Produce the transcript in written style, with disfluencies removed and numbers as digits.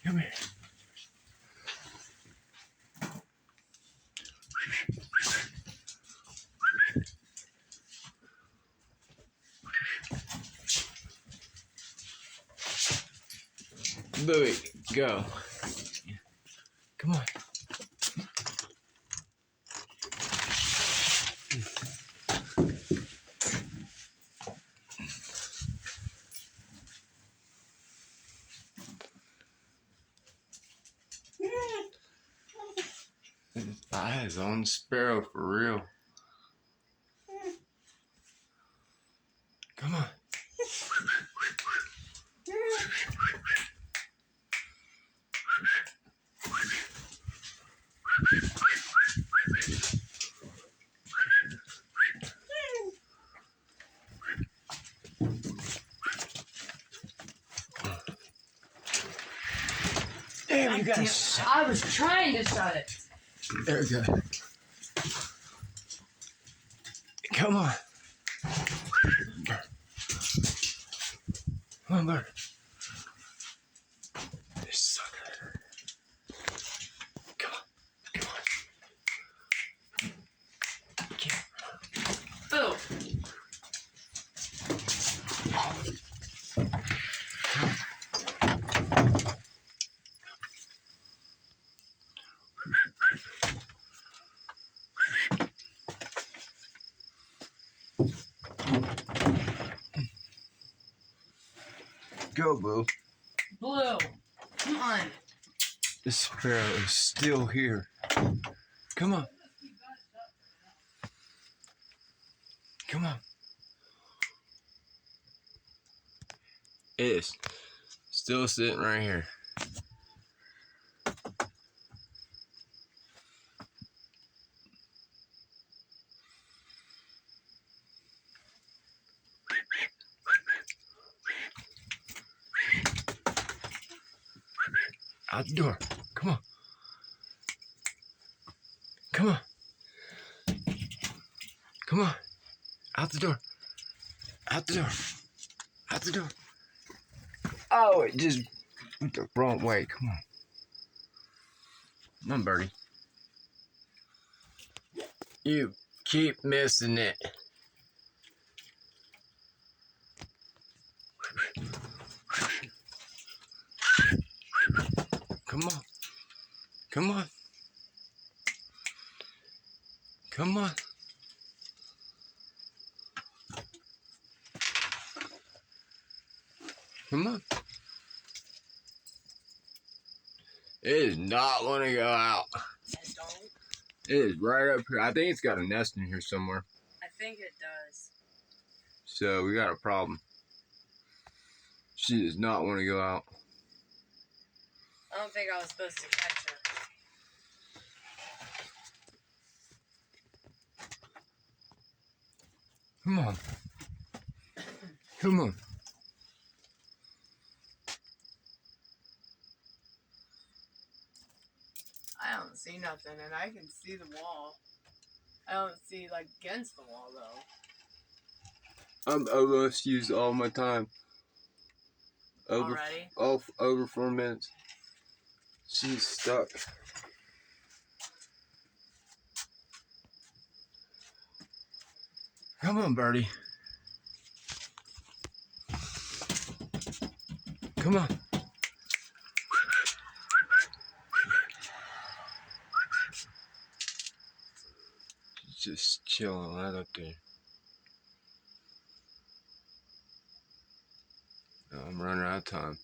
Come here. Bowie, go. Come on. His eyes on the sparrow for real. Come on. There we go. I was trying to shut it. There we go. Come on. Come on, bird. This sucker. Come on. Come on. Boo. Go, Boo. Blue. Come on. The sparrow is still here. Come on. Come on. It is still sitting right here. Out the door. Come on. Come on. Come on. Out the door. Out the door. Out the door. Oh, it just went the wrong way. Come on. Come on, birdie. You keep missing it. Come on. Come on. Come on. Come on. It does not want to go out. It don't. It is right up here. I think it's got a nest in here somewhere. I think it does. So we got a problem. She does not want to go out. I don't think I was supposed to catch her. Come on. Come on. I don't see nothing, and I can see the wall. I don't see, like, against the wall, though. I'm almost used all my time. Already? Over 4 minutes. She's stuck. Come on, birdie. Come on. She's just chilling right up there. I'm running out of time.